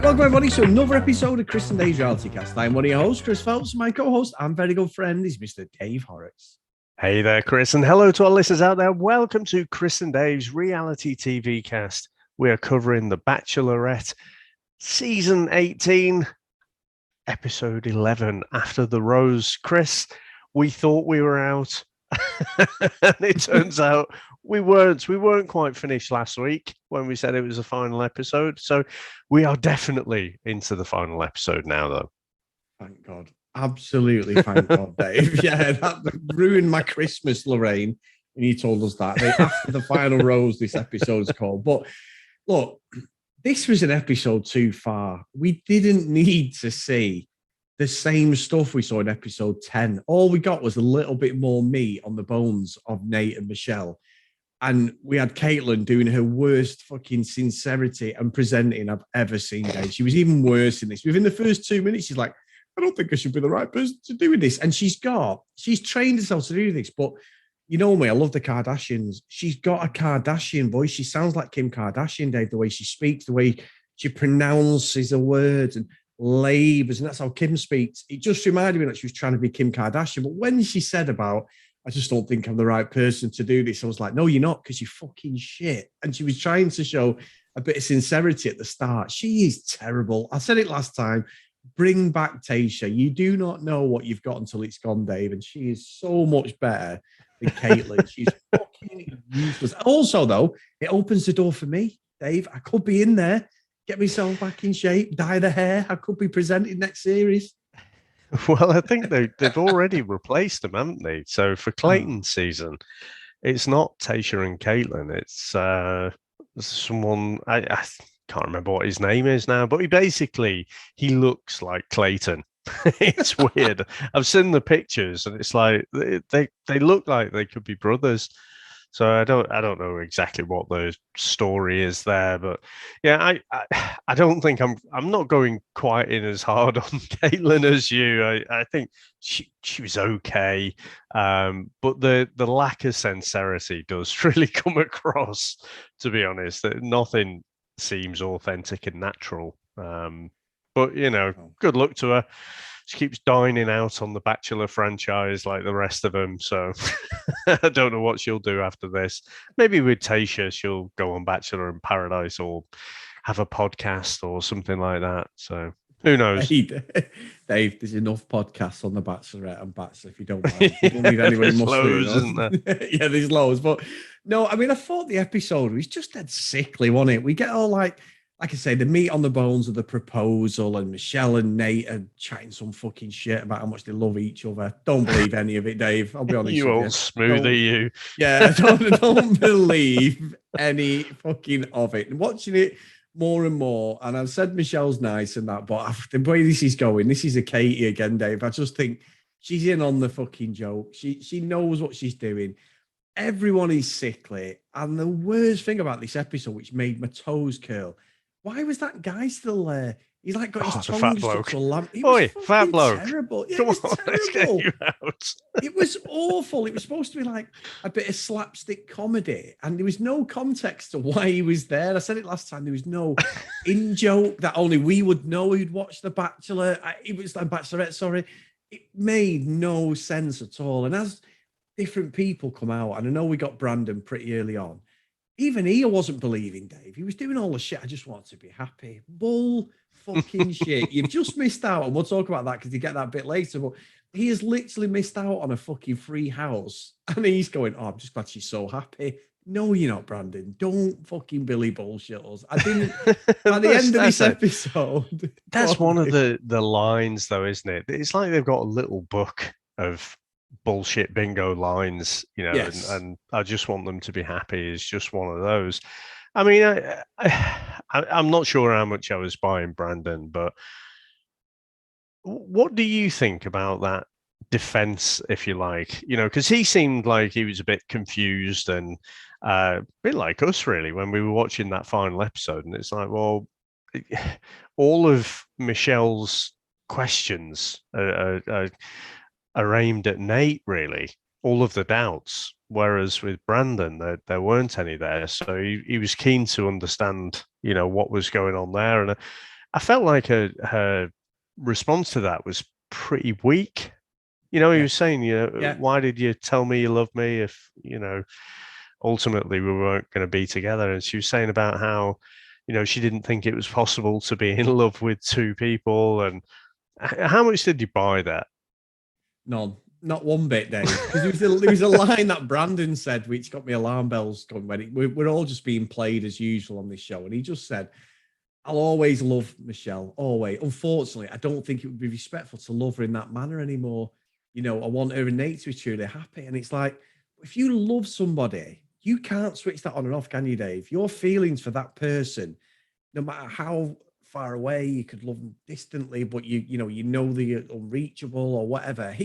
Right, welcome everybody to another episode of Chris and Dave's Reality Cast. I'm one of your hosts, Chris Phelps, and my co-host and very good friend is Mr. Dave Horrocks. Hey there, Chris, and hello to our listeners out there. Welcome to Chris and Dave's Reality TV Cast. We are covering The Bachelorette, Season 18, Episode 11, After the Rose. Chris, we thought we were out, and it turns out we weren't. We weren't quite finished last week when we said it was a final episode. So we are definitely into the final episode now, though. Thank God. Absolutely thank God, Dave. Yeah, that ruined my Christmas, Lorraine, when you told us that. After the final rose, this episode's called. But look, this was an episode too far. We didn't need to see the same stuff we saw in episode 10. All we got was a little bit more meat on the bones of Nayte and Michelle. And we had Caitlin doing her worst fucking sincerity and presenting I've ever seen, Dave. She was even worse in this. Within the first 2 minutes, she's like, I don't think I should be the right person to do this. And she's trained herself to do this. But you know me, I love the Kardashians. She's got a Kardashian voice. She sounds like Kim Kardashian, Dave, the way she speaks, the way she pronounces the words and labors. And that's how Kim speaks. It just reminded me that she was trying to be Kim Kardashian. But when she said about, I just don't think I'm the right person to do this, I was like, no, you're not, because you're fucking shit. And she was trying to show a bit of sincerity at the start. She is terrible. I said it last time. Bring back Tayshia. You do not know what you've got until it's gone, Dave. And she is so much better than Caitlin. She's fucking useless. Also, though, it opens the door for me, Dave. I could be in there, get myself back in shape, dye the hair. I could be presenting next series. Well, I think they've already replaced them, haven't they? So for Clayton's season, it's not Tayshia and Caitlin. It's someone, I can't remember what his name is now, but he looks like Clayton. It's weird. I've seen the pictures and it's like they look like they could be brothers. So I don't know exactly what the story is there, but yeah, I don't think I'm not going quite in as hard on Caitlin as you. I think she was okay, but the lack of sincerity does really come across. To be honest, that nothing seems authentic and natural. But you know, good luck to her. She keeps dining out on the Bachelor franchise like the rest of them. So I don't know what she'll do after this. Maybe with Tayshia, she'll go on Bachelor in Paradise or have a podcast or something like that. So who knows? Dave, there's enough podcasts on the Bachelorette and Bachelor if you don't mind. You don't need anybody there's loads, isn't there? Yeah, there's loads. But no, I mean, I thought the episode was just dead sickly, wasn't it? We get all like I say, the meat on the bones of the proposal, and Michelle and Nayte are chatting some fucking shit about how much they love each other. Don't believe any of it, Dave. I'll be honest you with old you. Smoothie, you. Yeah, don't believe any fucking of it. And watching it more and more, and I've said Michelle's nice and that, but the way this is going, this is a Katie again, Dave. I just think she's in on the fucking joke. She knows what she's doing. Everyone is sickly. And the worst thing about this episode, which made my toes curl, why was that guy still there? He's like got his tongue stuck to a lamp. Oi, fat bloke. Terrible. Yeah, Come it was on, terrible. let's get you out. It was awful. It was supposed to be like a bit of slapstick comedy, and there was no context to why he was there. I said it last time. There was no in-joke that only we would know who'd watched The Bachelor. It was the Bachelorette, sorry. It made no sense at all. And as different people come out, and I know we got Brandon pretty early on, even he wasn't believing Dave. He was doing all the shit. I just want to be happy. Bull fucking shit. You've just missed out. And we'll talk about that because you get that bit later. But he has literally missed out on a fucking free house. And he's going, oh, I'm just glad she's so happy. No, you're not, Brandon. Don't fucking Billy bullshit us. I didn't. At the end of this episode. That's one of the lines, though, isn't it? It's like they've got a little book of bullshit bingo lines, you know, yes. and I just want them to be happy is just one of those. I mean, I'm not sure how much I was buying Brandon, but what do you think about that defense, if you like? You know, because he seemed like he was a bit confused and a bit like us, really, when we were watching that final episode. And it's like, well, all of Michelle's questions are aimed at Nayte, really, all of the doubts. Whereas with Brandon, there weren't any there. So he was keen to understand, you know, what was going on there. And I felt like her response to that was pretty weak. You know, he was saying, why did you tell me you love me if, ultimately we weren't going to be together? And she was saying about how, she didn't think it was possible to be in love with two people. And how much did you buy that? None. Not one bit, Dave. Because there was a line that Brandon said, which got me alarm bells going when we're all just being played as usual on this show. And he just said, I'll always love Michelle, always. Unfortunately, I don't think it would be respectful to love her in that manner anymore. I want her and Nayte to be truly happy. And it's like, if you love somebody, you can't switch that on and off, can you, Dave? Your feelings for that person, no matter how far away you could love them distantly, but you know they're unreachable or whatever.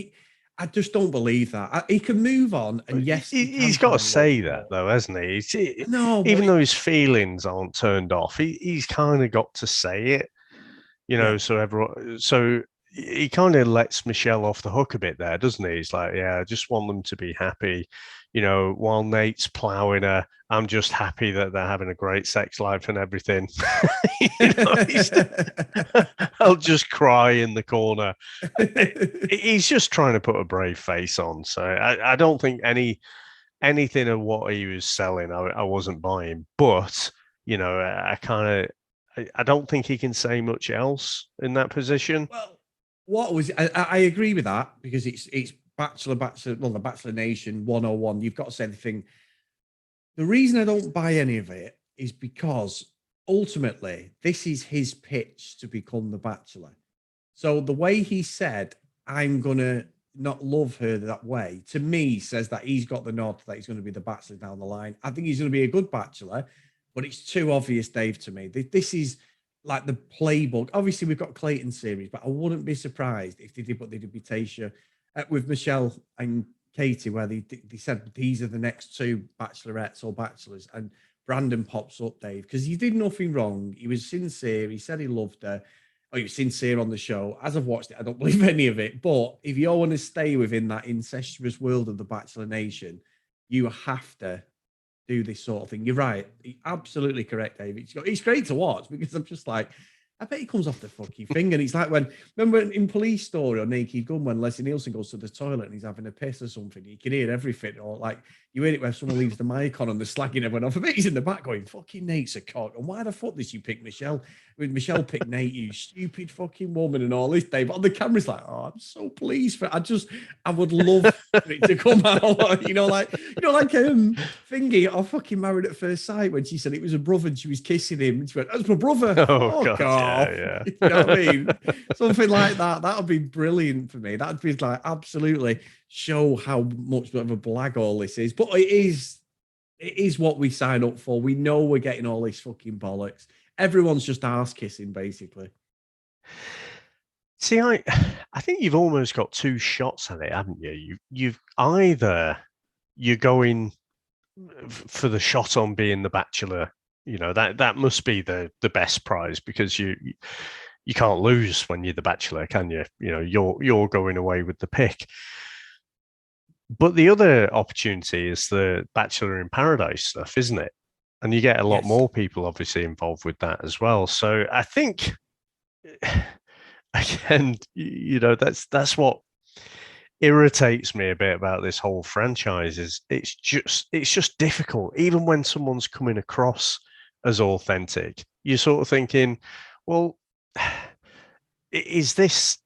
I just don't believe that. He can move on, and yes, he's got to say that though, hasn't he? No, even though his feelings aren't turned off, he's kind of got to say it, so he kind of lets Michelle off the hook a bit there, doesn't he? He's like, yeah, I just want them to be happy, while Nayte's plowing her. I'm just happy that they're having a great sex life and everything. I'll just cry in the corner. He's just trying to put a brave face on. So I don't think anything of what he was selling, I wasn't buying. But, I don't think he can say much else in that position. Well, I agree with that, because it's the Bachelor Nation 101. You've got to say the thing. The reason I don't buy any of it is because ultimately this is his pitch to become the Bachelor. So the way he said, I'm going to not love her that way, to me says that he's got the nod that he's going to be the Bachelor down the line. I think he's going to be a good Bachelor, but it's too obvious, Dave, to me. This is like the playbook. Obviously, we've got Clayton series, but I wouldn't be surprised if they did what they did with Tayshia, with Michelle and Katie, where they said these are the next two bachelorettes or bachelors, and Brandon pops up, Dave, because he did nothing wrong. He was sincere. He said he loved her. Oh, he was sincere on the show. As I've watched it, I don't believe any of it. But if you all want to stay within that incestuous world of the Bachelor Nation, you have to do this sort of thing. You're right. Absolutely correct, Dave. It's great to watch, because I'm just like, I bet he comes off the fucking thing. And it's like remember in Police Story or Naked Gun, when Leslie Nielsen goes to the toilet and he's having a piss or something, you can hear everything. Or like, you hear it when someone leaves the mic on and they're slagging everyone off. I bet he's in the back going, fucking Nayte's a cock. And why the fuck did you pick Michelle? With Michelle picked Nayte, you stupid fucking woman, and all this, Dave. On the camera's like, oh, I'm so pleased for it. I would love for it to come out. like Thingy, I fucking Married at First Sight, when she said it was a brother and she was kissing him. And she went, that's my brother. Oh, God. Yeah. You know what I mean? Something like that. That would be brilliant for me. That'd be like absolutely show how much of a blag all this is. But it is what we sign up for. We know we're getting all this fucking bollocks. Everyone's just arse kissing, basically. See, I think you've almost got two shots at it, haven't you? You've either you're going for the shot on being the Bachelor. That must be the best prize, because you can't lose when you're the Bachelor, can you? You're going away with the pick. But the other opportunity is the Bachelor in Paradise stuff, isn't it? And you get a lot more people obviously involved with that as well. So I think, again, that's what irritates me a bit about this whole franchise. Is it's just difficult, even when someone's coming across as authentic. You're sort of thinking, well, is this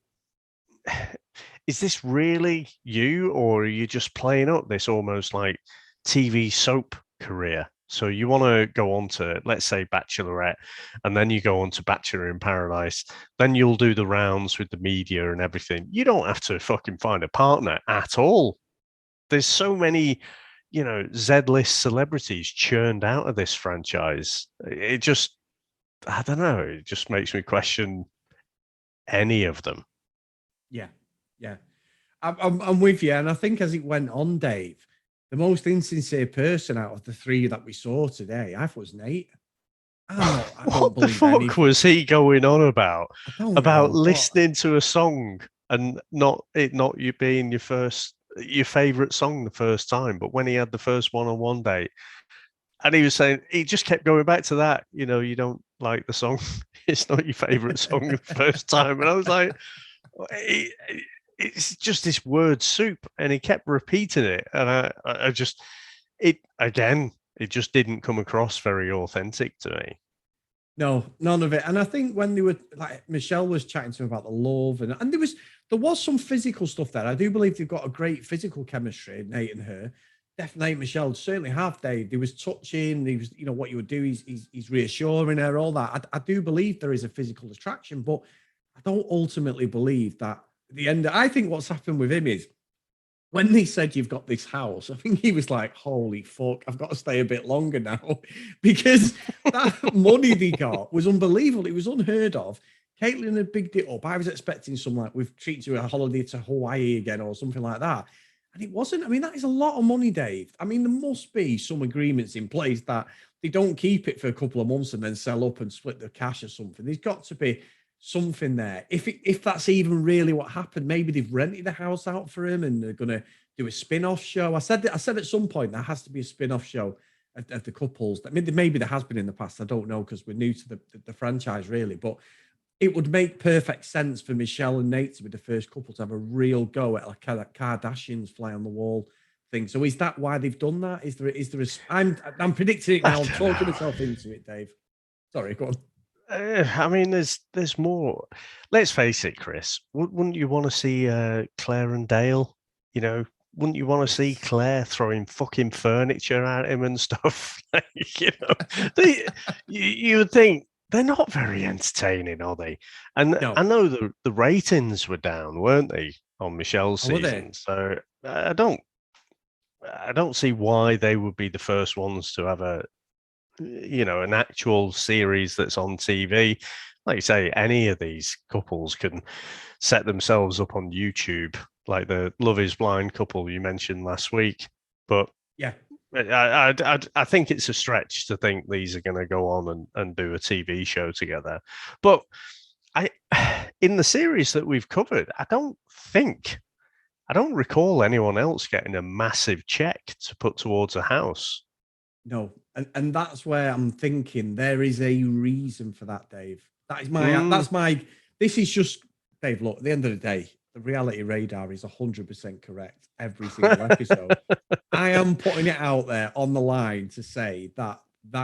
really you, or are you just playing up this almost like TV soap career? So you want to go on to, let's say, Bachelorette, and then you go on to Bachelor in Paradise. Then you'll do the rounds with the media and everything. You don't have to fucking find a partner at all. There's so many, Z-list celebrities churned out of this franchise. It just, I don't know. It just makes me question any of them. Yeah. I'm with you. And I think as it went on, Dave, the most insincere person out of the three that we saw today, I thought was Nayte. What the fuck was he going on about? About listening to a song and not you being your favorite song the first time, but when he had the first one-on-one date, and he was saying, he just kept going back to that. You like the song. It's not your favorite song the first time. And I was like, it's just this word soup. And he kept repeating it. And I just, it just didn't come across very authentic to me. No, none of it. And I think when they were like Michelle was chatting to him about the love, and there was some physical stuff there. I do believe they've got a great physical chemistry, Nayte and her. Definitely, Michelle certainly have. There was touching. He was, what you would do. He's reassuring her, all that. I do believe there is a physical attraction, but I don't ultimately believe that at the end. I think what's happened with him is when they said you've got this house, I think he was like, holy fuck, I've got to stay a bit longer now because that money they got was unbelievable. It was unheard of. Caitlin had bigged it up. I was expecting some like, we've treated you a holiday to Hawaii again or something like that. And it wasn't. I mean, that is a lot of money, Dave. I mean, there must be some agreements in place that they don't keep it for a couple of months and then sell up and split the cash or something. There's got to be something there. If that's even really what happened, maybe they've rented the house out for him and they're going to do a spin-off show. I said at some point there has to be a spin-off show of the couples. Maybe there has been in the past. I don't know because we're new to the franchise really, but it would make perfect sense for Michelle and Nayte to be the first couple to have a real go at like a Kardashians fly on the wall thing. So is that why they've done that? Is there I'm predicting it now. I'm talking myself into it, Dave. Sorry, go on. I mean, there's more. Let's face it, Chris. Wouldn't you want to see Claire and Dale? Wouldn't you want to see Claire throwing fucking furniture at him and stuff? You would think they're not very entertaining, are they? And no. I know the ratings were down, weren't they, on Michelle's season? So I don't see why they would be the first ones to have an actual series that's on TV. Like you say, any of these couples can set themselves up on YouTube, like the Love is Blind couple you mentioned last week. But yeah, I think it's a stretch to think these are going to go on and do a TV show together. But in the series that we've covered, I don't recall anyone else getting a massive check to put towards a house. No, and that's where I'm thinking there is a reason for that, Dave. This is just, Dave, look, at the end of the day, the reality radar is 100% correct every single episode. I am putting it out there on the line to say that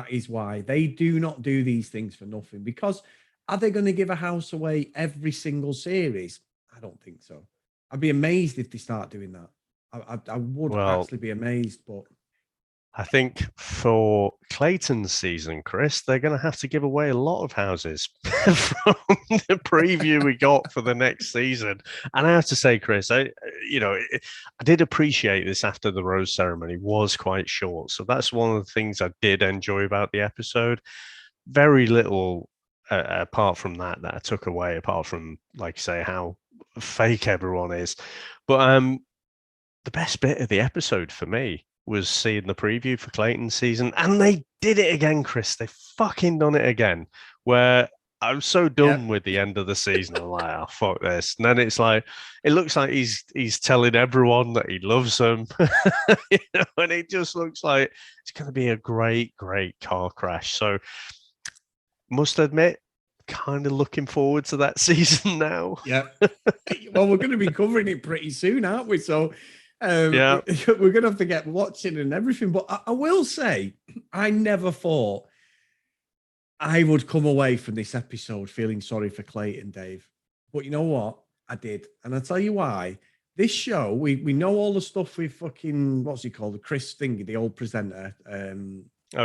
is why they do not do these things for nothing. Because are they going to give a house away every single series? I don't think so. I'd be amazed if they start doing that. I would actually be amazed, but I think for Clayton's season, Chris, they're going to have to give away a lot of houses from the preview we got for the next season. And I have to say, Chris, I did appreciate this after the rose ceremony was quite short. So that's one of the things I did enjoy about the episode. Very little apart from that I took away, apart from, like you say, how fake everyone is. But the best bit of the episode for me was seeing the preview for Clayton's season, and they did it again, Chris. They fucking done it again, where I'm so done with the end of the season. I'm like, oh, fuck this. And then it's like, it looks like he's telling everyone that he loves them. And it just looks like it's going to be a great, great car crash. So must admit, kind of looking forward to that season now. Yeah. Well, we're going to be covering it pretty soon, aren't we? So we're going to have to get watching and everything. But I will say, I never thought I would come away from this episode feeling sorry for Clayton, Dave. But you know what? I did. And I'll tell you why. This show, we know all the stuff with fucking, what's he called? Chris Thingy, the old presenter.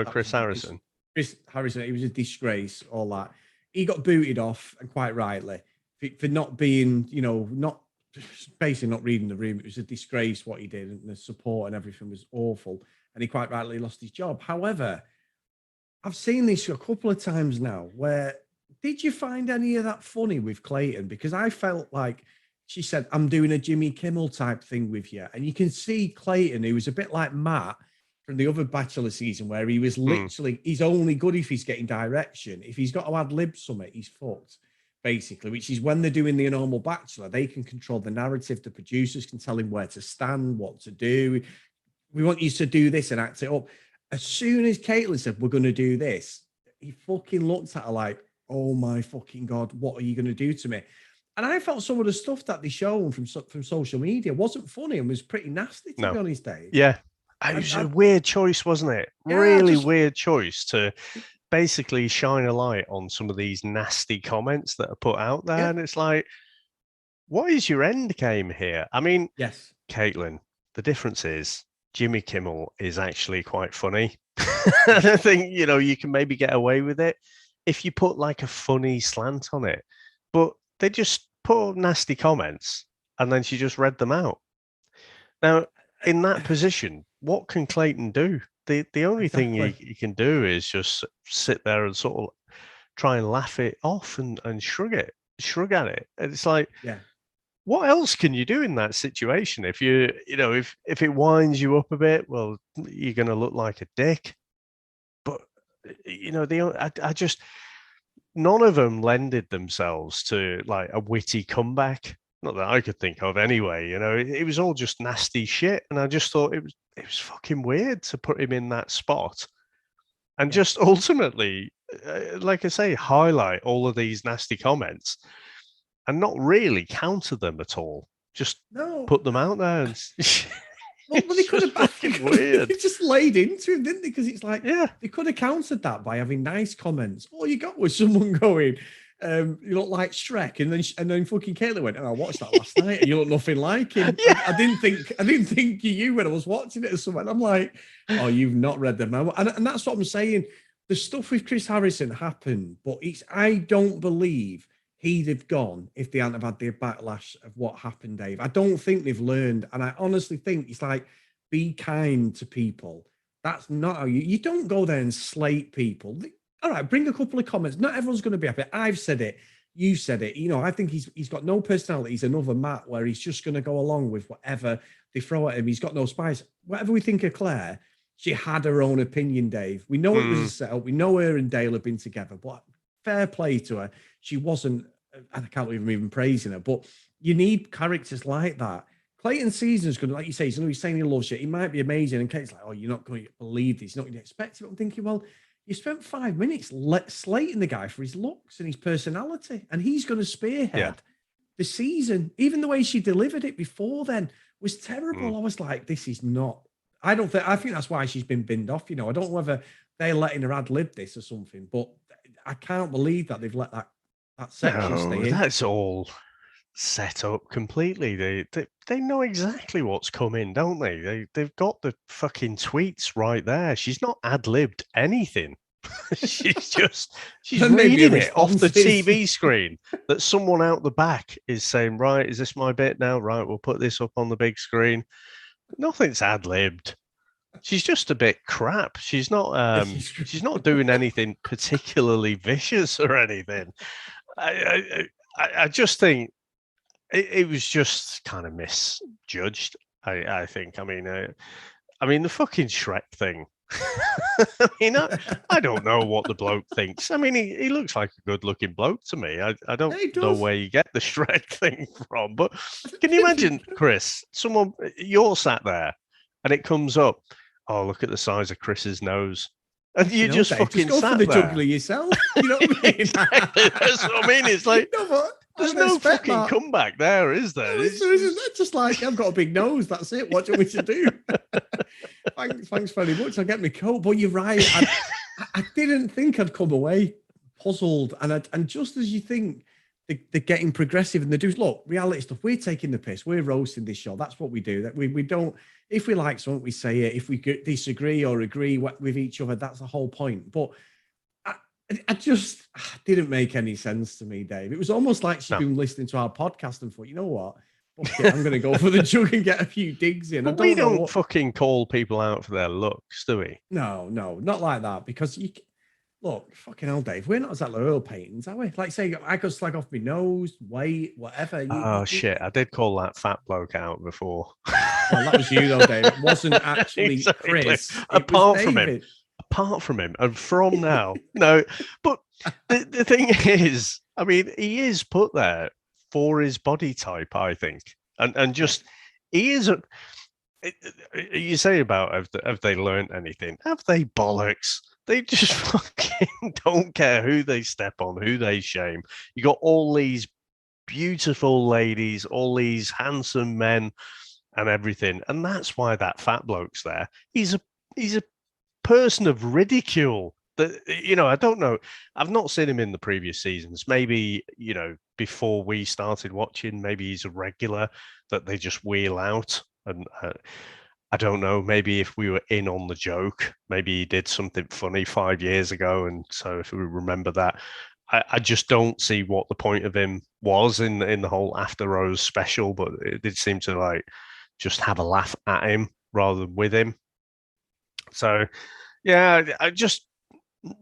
Chris Harrison. Chris Harrison, he was a disgrace, all that. He got booted off, and quite rightly, for not being, basically not reading the room. It was a disgrace what he did, and the support and everything was awful. And he quite rightly lost his job. However, I've seen this a couple of times now where, did you find any of that funny with Clayton? Because I felt like she said, I'm doing a Jimmy Kimmel type thing with you. And you can see Clayton, who was a bit like Matt from the other Bachelor season, where he was literally, he's only good if he's getting direction. If he's got to ad lib something, he's fucked, basically, which is when they're doing the normal Bachelor, they can control the narrative. The producers can tell him where to stand, what to do. We want you to do this and act it up. As soon as Caitlin said, we're going to do this, he fucking looked at her like, oh my fucking God, what are you going to do to me? And I felt some of the stuff that they showed from social media wasn't funny and was pretty nasty, to be honest, Dave. Yeah. It was a weird choice, wasn't it? Yeah, really weird choice to basically shine a light on some of these nasty comments that are put out there. Yeah. And it's like, what is your end game here? I mean, yes, Caitlin, the difference is Jimmy Kimmel is actually quite funny. I think, you can maybe get away with it if you put like a funny slant on it. But they just put nasty comments and then she just read them out. Now, in that position, what can Clayton do? The only thing he can do is just sit there and sort of try and laugh it off and shrug at it. And it's like, yeah. What else can you do in that situation? If if it winds you up a bit, well, you're going to look like a dick. But I just none of them lended themselves to like a witty comeback. Not that I could think of anyway. It was all just nasty shit, and I just thought it was fucking weird to put him in that spot, and just ultimately, like I say, highlight all of these nasty comments. And not really counter them at all. Just put them out there. And well, they could have fucking weird. They just laid into him, didn't they? Because it's like, they could have countered that by having nice comments. All you got was someone going, you look like Shrek, and then fucking Caitlin went, "Oh, I watched that last night, and you look nothing like him." Yeah. I didn't think you when I was watching it or something. I'm like, "Oh, you've not read the memo," and that's what I'm saying. The stuff with Chris Harrison happened, but I don't believe he'd have gone if they hadn't have had the backlash of what happened, Dave. I don't think they've learned. And I honestly think it's like, be kind to people. That's not how you don't go there and slate people. All right, bring a couple of comments. Not everyone's going to be happy. I've said it. You said it. I think he's got no personality. He's another Matt where he's just going to go along with whatever they throw at him. He's got no spice. Whatever we think of Claire, she had her own opinion, Dave. We know it was a setup. We know her and Dale have been together, but fair play to her. She wasn't, and I can't believe I'm even praising her, but you need characters like that. Clayton's season is going to, like you say, he's saying he loves you. He might be amazing. And Kate's like, oh, you're not going to believe this. You're not going to expect it. I'm thinking, well, you spent 5 minutes slating the guy for his looks and his personality, and he's going to spearhead the season. Even the way she delivered it before then was terrible. I was like, this is not, I think that's why she's been binned off. I don't know whether they're letting her ad-lib this or something, but I can't believe that they've let that section stay in. That's all set up completely. They know exactly what's coming, don't they? They've got the fucking tweets right there. She's not ad-libbed anything. she's reading it off the TV screen that someone out the back is saying, right, is this my bit now? Right, we'll put this up on the big screen. Nothing's ad-libbed. She's just a bit crap. She's not she's not doing anything particularly vicious or anything. I just think it was just kind of misjudged. I think. I mean, the fucking Shrek thing. I don't know what the bloke thinks. I mean, he looks like a good-looking bloke to me. I don't know where you get the Shrek thing from, but can you imagine, Chris? You're sat there, and it comes up. Oh, look at the size of Chris's nose. And you just fucking go sat for the there. juggler yourself. You know what I mean? Exactly. That's what I mean. It's like, there's no fucking comeback there, is there? It's just like, I've got a big nose. That's it. What do you want me to do? Thanks very much. I'll get my coat. But you're right. I didn't think I'd come away puzzled. And just as you think they're getting progressive and they do, look, reality stuff, we're taking the piss. We're roasting this show. That's what we do. That we don't, if we like something, we say it. If we disagree or agree with each other, that's the whole point. But I just didn't make any sense to me, Dave. It was almost like she'd been listening to our podcast and thought, you know what? Okay, I'm going to go for the jug and get a few digs in. We don't fucking call people out for their looks, do we? No, not like that. Because look, fucking hell, Dave, we're not exactly oil paintings, are we? Like, say, I could slag off my nose, weight, whatever. Shit, I did call that fat bloke out before. Well, that was you, though, Dave. It wasn't actually exactly. Chris. Apart from him, and from now, no. But the thing is, I mean, he is put there for his body type, I think, and just he isn't. You say about have they learned anything? Have they bollocks? They just fucking don't care who they step on, who they shame. You got all these beautiful ladies, all these handsome men, and everything, and that's why that fat bloke's there. He's a person of ridicule. That I don't know. I've not seen him in the previous seasons. Maybe before we started watching, maybe he's a regular that they just wheel out. And I don't know. Maybe if we were in on the joke, maybe he did something funny 5 years ago, and so if we remember that, I just don't see what the point of him was in the whole After Rose special. But it did seem to like just have a laugh at him rather than with him. So yeah, I just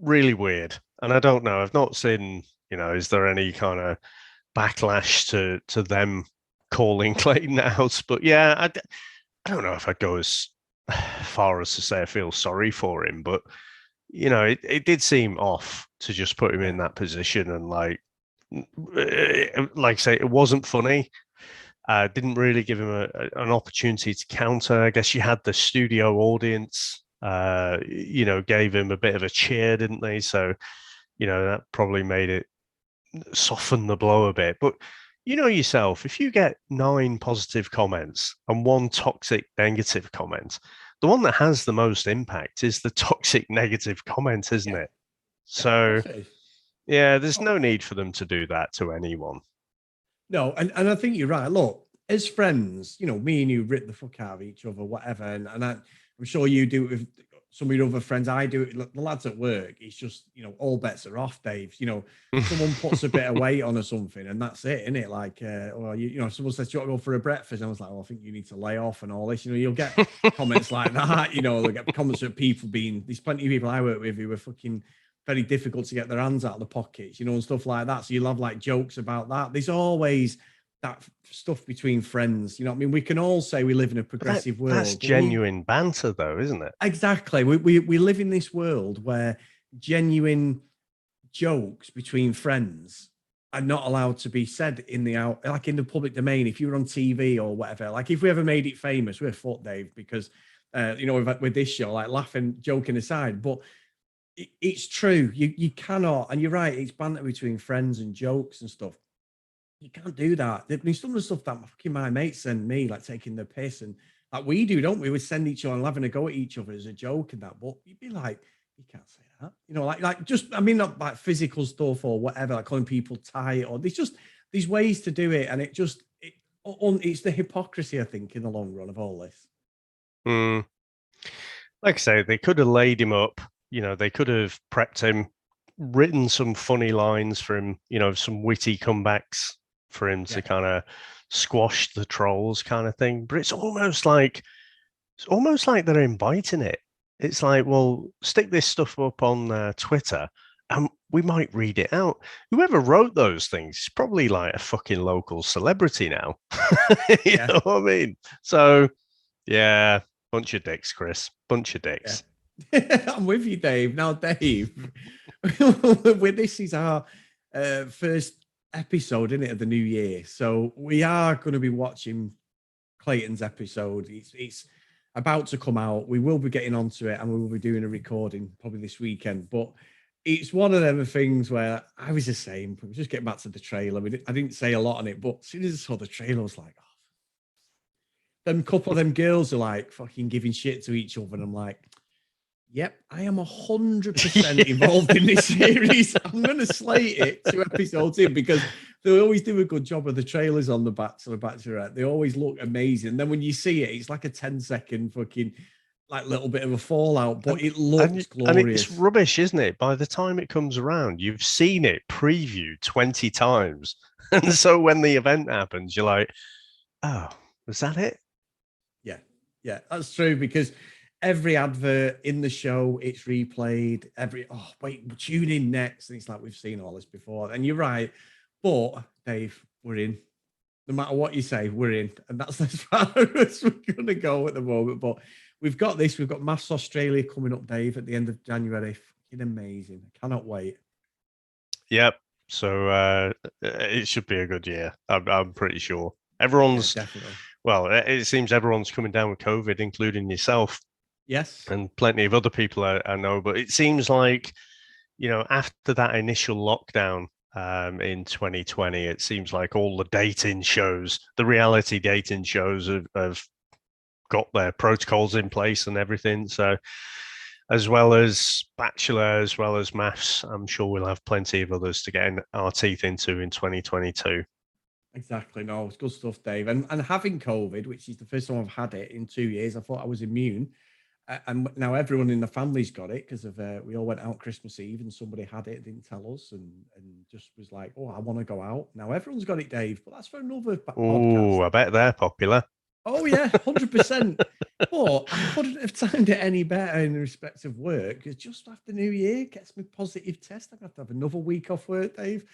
really weird. And I don't know. I've not seen, is there any kind of backlash to them calling Clayton out? But yeah, I don't know if I'd go as far as to say I feel sorry for him, but it did seem off to just put him in that position and like I say, it wasn't funny. Didn't really give him an opportunity to counter. I guess you had the studio audience, gave him a bit of a cheer, didn't they? So, that probably made it soften the blow a bit. But yourself, if you get 9 positive comments and 1 toxic negative comment, the one that has the most impact is the toxic negative comment, isn't it? So, yeah, there's no need for them to do that to anyone. No, and I think you're right. Look, as friends, me and you rip the fuck out of each other, whatever. And I'm sure you do it with some of your other friends. I do it. The lads at work, it's just, all bets are off, Dave. Someone puts a bit of weight on or something, and that's it, isn't it? Like, someone says, "Do you want to go for a breakfast?" And I was like, "Well, I think you need to lay off and all this." You'll get comments like that. They'll get comments of people there's plenty of people I work with who are fucking very difficult to get their hands out of the pockets, and stuff like that. So you'll have like jokes about that. There's always that stuff between friends. I mean, we can all say we live in a progressive world. That's genuine banter, though, isn't it? Exactly. We live in this world where genuine jokes between friends are not allowed to be said in the public domain. If you're on TV or whatever, like if we ever made it famous, we're fucked, Dave, because with this show, like laughing, joking aside, but it's true. You cannot, and you're right. It's banter between friends and jokes and stuff. You can't do that. I mean, some of the stuff that fucking my mates send me, like taking the piss, and like we do, don't we? We send each other and having a go at each other as a joke and that. But you'd be like, you can't say that. Like just, I mean, not like physical stuff or whatever, like calling people tight, or there's ways to do it, and it's the hypocrisy, I think, in the long run of all this. Like I say, they could have laid him up. They could have prepped him, written some funny lines for him, some witty comebacks for him to kind of squash the trolls kind of thing. But it's almost like they're inviting it. It's like, well, stick this stuff up on Twitter and we might read it out. Whoever wrote those things is probably like a fucking local celebrity now. You know what I mean? So, yeah, bunch of dicks, Chris. Bunch of dicks. Yeah. I'm with you, Dave. Now, Dave, this is our first episode, isn't it, of the new year? So we are going to be watching Clayton's episode. It's about to come out. We will be getting onto it, and we will be doing a recording probably this weekend. But it's one of them things where I was the same. We're just getting back to the trailer. I didn't say a lot on it, but as soon as I saw the trailer, I was like, oh. Then a couple of them girls are like fucking giving shit to each other, and I'm like, yep, I am 100% involved in this series. I'm going to slate it 2 episodes in because they always do a good job of the trailers on the Bachelor, Bachelorette. They always look amazing. And then when you see it, it's like a 10-second fucking like little bit of a fallout, but it looks glorious. And it's rubbish, isn't it? By the time it comes around, you've seen it previewed 20 times. And so when the event happens, you're like, oh, was that it? Yeah, that's true because every advert in the show, it's replayed. Tune in next. And it's like, we've seen all this before. And you're right. But, Dave, we're in. No matter what you say, we're in. And that's as far as we're going to go at the moment. But we've got this. We've got Mass Australia coming up, Dave, at the end of January. Fucking amazing. I cannot wait. Yep. So it should be a good year. I'm pretty sure. Everyone's... definitely. Well, it seems everyone's coming down with COVID, including yourself. Yes. and plenty of other people I know. But it seems like, after that initial lockdown in 2020, it seems like all the dating shows, the reality dating shows, have got their protocols in place and everything. So, as well as Bachelor, as well as Maths, I'm sure we'll have plenty of others to get our teeth into in 2022. Exactly. No, it's good stuff, Dave. And having COVID, which is the first time I've had it in 2 years, I thought I was immune. And now everyone in the family's got it because of we all went out Christmas Eve and somebody had it, didn't tell us, and just was like, oh, I want to go out. Now everyone's got it, Dave, but that's for another podcast. Oh, I bet they're popular. Oh yeah, 100%. But I couldn't have timed it any better in respect of work, because just after New Year gets me positive test. I'm gonna have to have another week off work, Dave.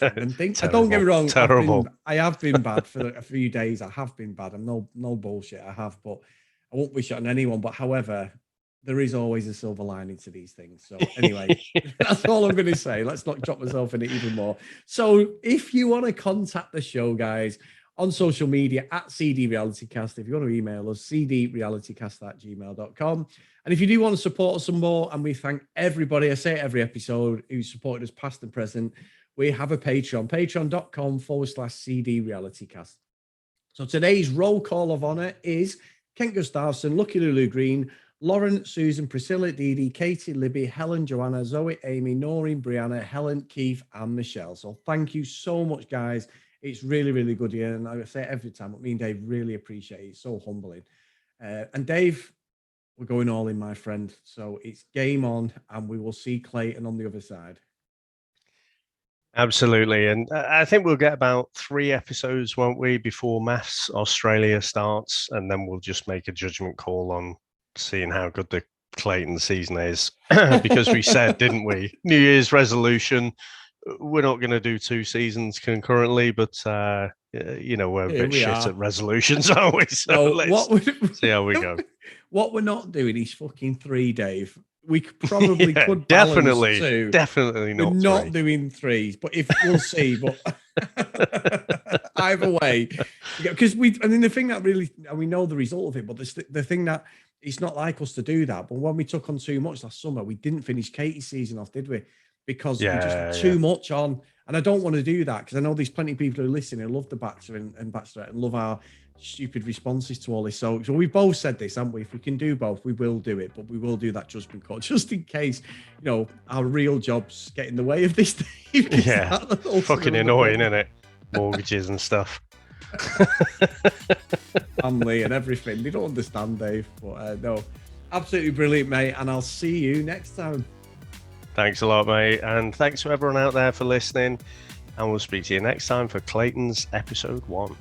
And think, don't get me wrong, terrible. I have been bad for a few days. I have been bad. I'm no bullshit. I have, but I won't wish it on anyone. But however, there is always a silver lining to these things. So anyway, that's all I'm going to say. Let's not drop myself in it even more. So if you want to contact the show, guys, on social media at CD Realitycast, if you want to email us, cdrealitycast@gmail.com. And if you do want to support us some more, and we thank everybody, I say it every episode, who supported us past and present, we have a Patreon, patreon.com/CD Realitycast. So today's roll call of honor is Kent Gustafson, Lucky Lulu Green, Lauren, Susan, Priscilla, Dee Dee, Katie, Libby, Helen, Joanna, Zoe, Amy, Noreen, Brianna, Helen, Keith, and Michelle. So thank you so much, guys. It's really, really good here. And I say it every time, but me and Dave really appreciate it. It's so humbling. And Dave, we're going all in, my friend. So it's game on, and we will see Clayton on the other side. Absolutely. And I think we'll get about 3 episodes, won't we, before Maths Australia starts. And then we'll just make a judgment call on seeing how good the Clayton season is. Because we said, didn't we, New Year's resolution, we're not going to do 2 seasons concurrently, but, we're a bit shit at resolutions, aren't we? So let's see how we go. What we're not doing is fucking 3, Dave. We probably could definitely 2. Definitely not. We're not doing 3s, but if we'll see. But either way, because the thing that really, and we know the result of it, but the thing that it's not like us to do that. But when we took on too much last summer, we didn't finish Katie's season off, did we? Because we just had too much on, and I don't want to do that, because I know there's plenty of people who listen who love the Bachelor and Bachelorette and love our stupid responses to all this. So we've both said this, haven't we? If we can do both, we will do it, but we will do that judgment call just in case, our real jobs get in the way of this thing. Yeah, fucking annoying, isn't it? Mortgages and stuff. Family and everything. They don't understand, Dave. But no, absolutely brilliant, mate. And I'll see you next time. Thanks a lot, mate. And thanks to everyone out there for listening. And we'll speak to you next time for Clayton's episode 1.